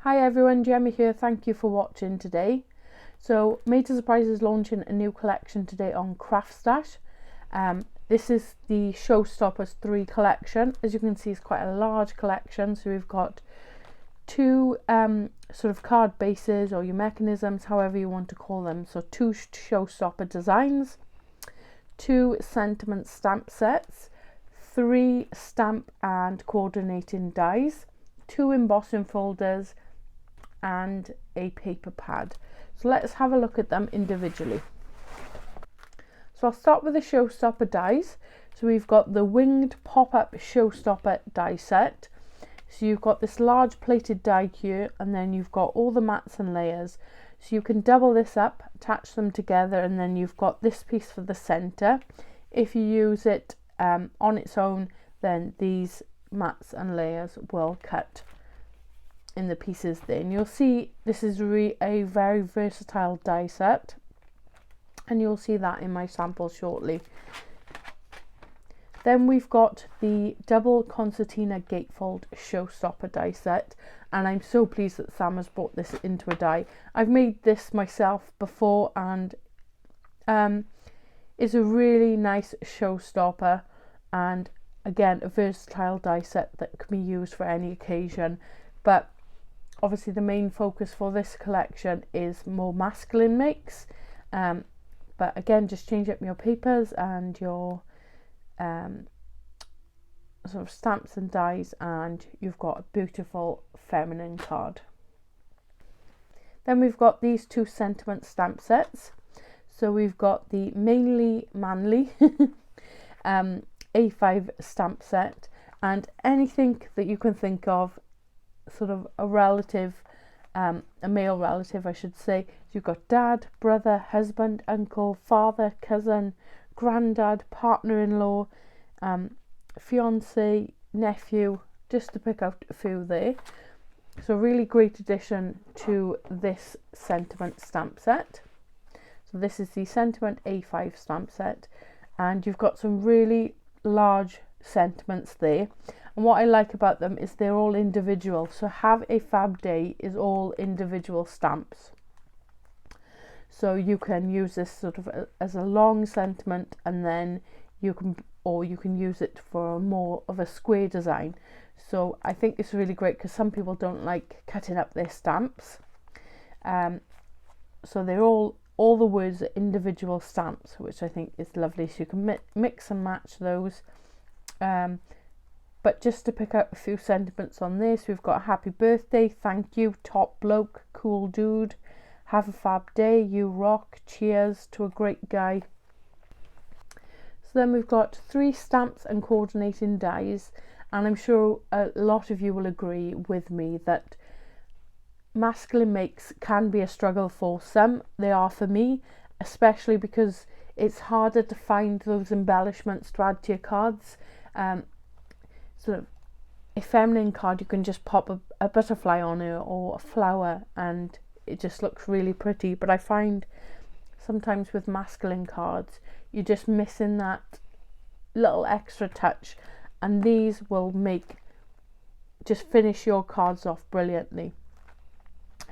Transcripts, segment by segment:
Hi everyone, Gemma here. Thank you for watching today. So Made to Surprise is launching a new collection today on Craft Stash. This is the Showstoppers 3 collection. As you can see, it's quite a large collection. So we've got two sort of card bases, or your mechanisms, however you want to call them. So two Showstopper designs, two sentiment stamp sets, three stamp and coordinating dies, two embossing folders, and a paper pad. So let's have a look at them individually. So I'll start with the Showstopper dies. So we've got the winged pop-up Showstopper die set. So you've got this large plated die here, and then you've got all the mats and layers. So you can double this up, attach them together, and then you've got this piece for the center. If you use it on its own, then these mats and layers will cut in the pieces there, and you'll see this is a very versatile die set, and you'll see that in my sample shortly. Then we've got the double Concertina gatefold Showstopper die set, and I'm so pleased that Sam has brought this into a die. I've made this myself before, and it's a really nice showstopper, and again a versatile die set that can be used for any occasion. But obviously the main focus for this collection is more masculine makes, but again, just change up your papers and your sort of stamps and dies, and you've got a beautiful feminine card. Then we've got these two sentiment stamp sets. So we've got the mainly manly A5 stamp set, and anything that you can think of, sort of a relative, a male relative I should say. So you've got dad, brother, husband, uncle, father, cousin, granddad, partner-in-law, fiance, nephew, just to pick out a few there. So really great addition to this sentiment stamp set. So this is the sentiment A5 stamp set, and you've got some really large sentiments there. And what I like about them is they're all individual. So Have a Fab Day is all individual stamps. So you can use this sort of as a long sentiment, and then you can use it for more of a square design. So I think it's really great because some people don't like cutting up their stamps. So they're all the words are individual stamps, which I think is lovely. So you can mix and match those. But just to pick out a few sentiments on this, we've got happy birthday, thank you, top bloke, cool dude, have a fab day, you rock, cheers to a great guy. So then we've got three stamps and coordinating dies, and I'm sure a lot of you will agree with me that masculine makes can be a struggle for some. They are for me, especially because it's harder to find those embellishments to add to your cards. Sort of a feminine card, you can just pop a butterfly on it or a flower and it just looks really pretty, but I find sometimes with masculine cards you're just missing that little extra touch, and these will just finish your cards off brilliantly.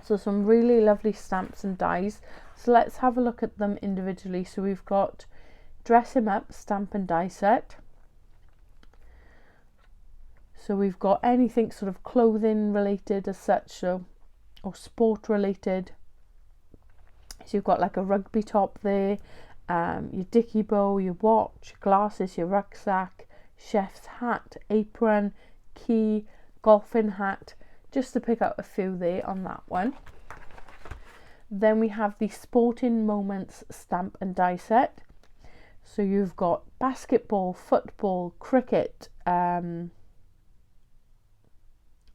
So some really lovely stamps and dies. So let's have a look at them individually. So we've got Dress Him Up stamp and die set. So we've got anything sort of clothing related as such, or sport related. So you've got like a rugby top there, your dicky bow, your watch, glasses, your rucksack, chef's hat, apron, key, golfing hat, just to pick out a few there on that one. Then we have the Sporting Moments stamp and die set. So you've got basketball, football, cricket,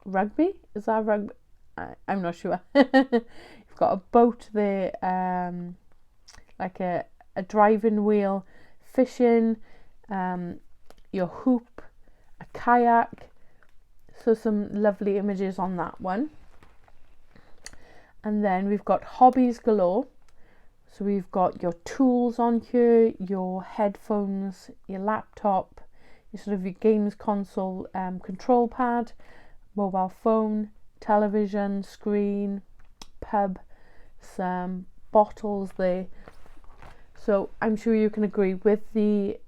rugby, is that rugby? I'm not sure. You've got a boat there, like a driving wheel, fishing, your hoop, a kayak. So some lovely images on that one. And then we've got hobbies galore. So we've got your tools on here, your headphones, your laptop, your games console, control pad, mobile phone, television screen, pub, some bottles there. So I'm sure you can agree with the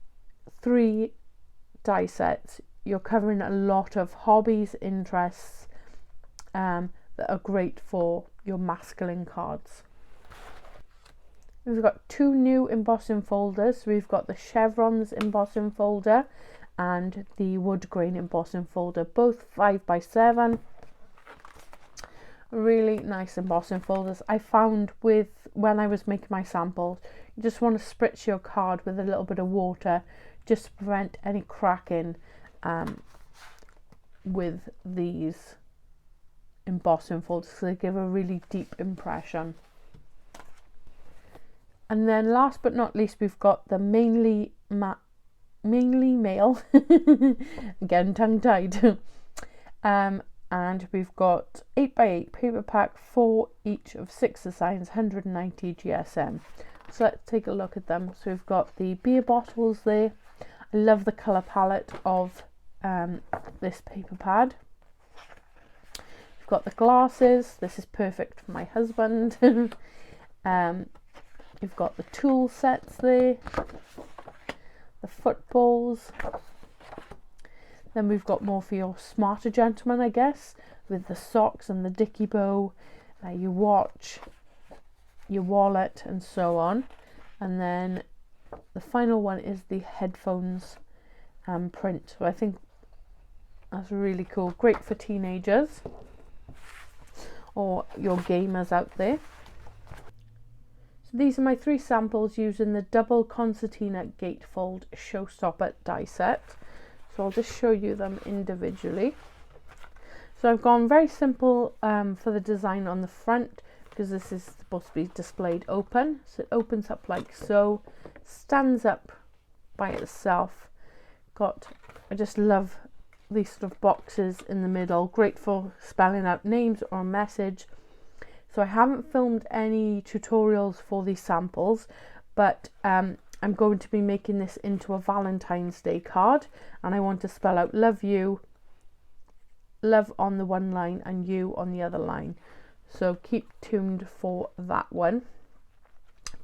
3 die sets, you're covering a lot of hobbies, interests that are great for your masculine cards. We've got 2 new embossing folders. We've got the chevrons embossing folder and the wood grain embossing folder, both 5x7. Really nice embossing folders. I found when I was making my samples, you just want to spritz your card with a little bit of water just to prevent any cracking with these embossing folders, so they give a really deep impression. And then last but not least, we've got the mainly male again tongue-tied and we've got 8x8 paper pack, 4 each of 6 designs, 190 GSM. So let's take a look at them. So we've got the beer bottles there. I love the colour palette of this paper pad. We've got the glasses. This is perfect for my husband. We've got the tool sets there, the footballs. Then we've got more for your smarter gentleman, I guess, with the socks and the dicky bow, your watch, your wallet, and so on. And then the final one is the headphones print. So I think that's really cool. Great for teenagers or your gamers out there. So these are my 3 samples using the double Concertina gatefold Showstopper die set. So I'll just show you them individually. So I've gone very simple for the design on the front, because this is supposed to be displayed open. So it opens up like so, stands up by itself. I just love these sort of boxes in the middle, great for spelling out names or a message. So I haven't filmed any tutorials for these samples, but I'm going to be making this into a Valentine's Day card, and I want to spell out love you, love on the one line and you on the other line. So keep tuned for that one.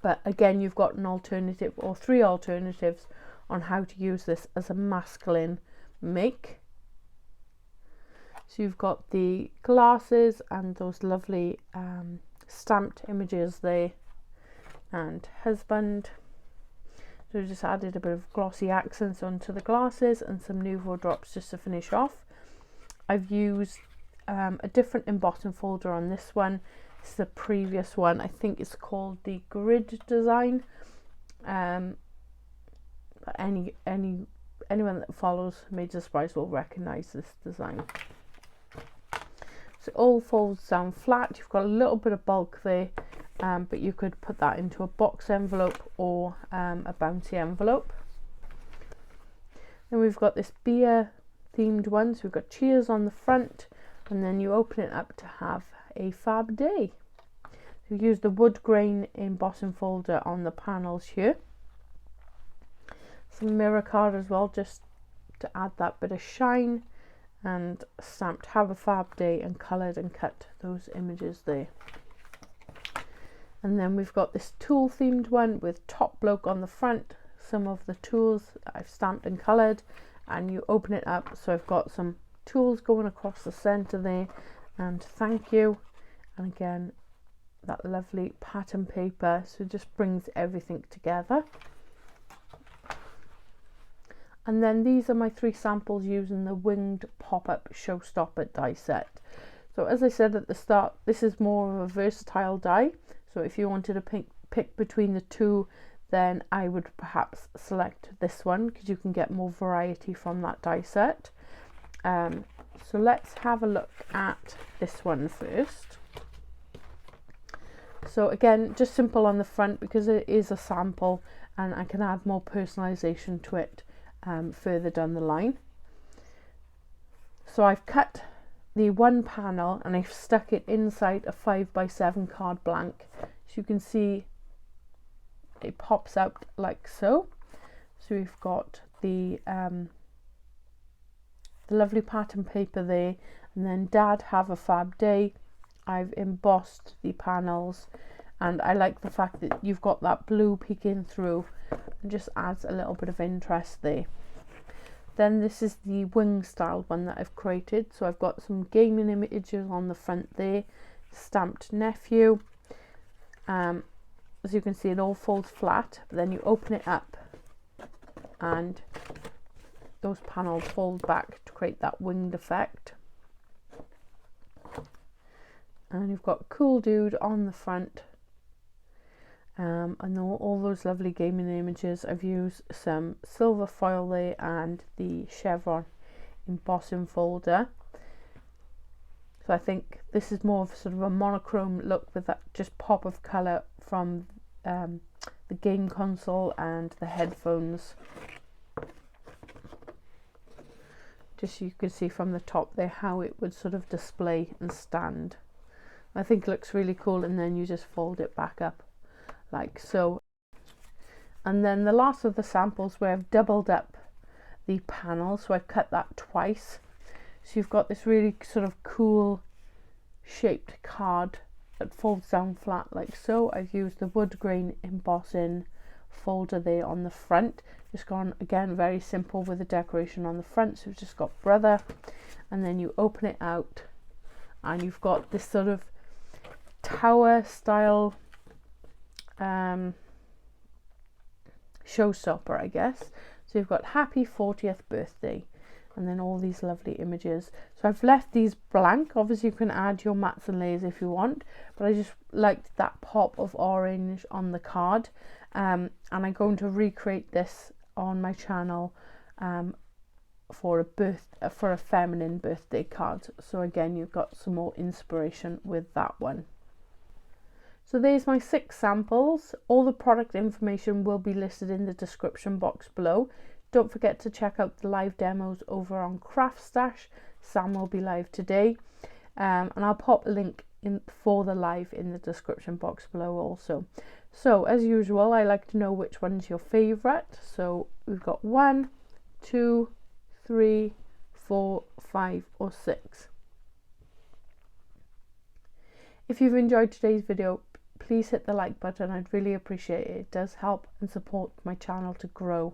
But again, you've got an alternative or 3 alternatives on how to use this as a masculine make. So you've got the glasses and those lovely stamped images there, and husband. So we just added a bit of glossy accents onto the glasses and some Nouveau drops just to finish off. I've used a different embossing folder on this one. This is the previous one. I think it's called the grid design. Anyone that follows Major Surprise will recognize this design. So it all folds down flat. You've got a little bit of bulk there, but you could put that into a box envelope or a bouncy envelope. Then we've got this beer themed one. So we've got cheers on the front, and then you open it up to have a fab day. So we use the wood grain embossing folder on the panels here. Some mirror card as well, just to add that bit of shine, and stamped have a fab day and coloured and cut those images there. And then we've got this tool themed one with top bloke on the front, some of the tools I've stamped and coloured, and you open it up. So I've got some tools going across the centre there, and thank you, and again that lovely pattern paper, so it just brings everything together. And then these are my 3 samples using the winged pop-up Showstopper die set. So as I said at the start, this is more of a versatile die. So if you wanted to pick between the 2, then I would perhaps select this one, because you can get more variety from that die set. So let's have a look at this one first. So again, just simple on the front because it is a sample, and I can add more personalization to it further down the line. So I've cut the one panel and I've stuck it inside a 5x7 card blank. So you can see it pops out like so. So we've got the lovely pattern paper there, And then Dad, have a fab day. I've embossed the panels, and I like the fact that you've got that blue peeking through, and just adds a little bit of interest there. Then this is the wing style one that I've created. So I've got some gaming images on the front there, stamped nephew. As you can see, it all folds flat, but then you open it up and those panels fold back to create that winged effect. And you've got Cool Dude on the front. And all those lovely gaming images, I've used some silver foil there and the chevron embossing folder. So I think this is more of sort of a monochrome look with that just pop of colour from the game console and the headphones. Just so you can see from the top there how it would sort of display and stand. I think it looks really cool, and then you just fold it back up like so. And then the last of the samples where I've doubled up the panel, so I've cut that twice. So you've got this really sort of cool shaped card that folds down flat like so. I've used the wood grain embossing folder there on the front. Just gone again very simple with the decoration on the front. So we've just got brother, and then you open it out and you've got this sort of tower style showstopper, I guess. So you've got happy 40th birthday, and then all these lovely images. So I've left these blank. Obviously you can add your mats and layers if you want, but I just liked that pop of orange on the card. And I'm going to recreate this on my channel for a feminine birthday card. So again, you've got some more inspiration with that one. So there's my 6 samples. All the product information will be listed in the description box below. Don't forget to check out the live demos over on Craft Stash. Sam will be live today, and I'll pop a link in for the live in the description box below also. So as usual, I like to know which one's your favourite. So we've got 1, 2, 3, 4, 5 or 6. If you've enjoyed today's video, please hit the like button. I'd really appreciate it. It does help and support my channel to grow.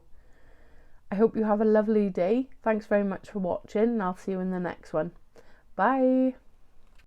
I hope you have a lovely day. Thanks very much for watching, and I'll see you in the next one. Bye.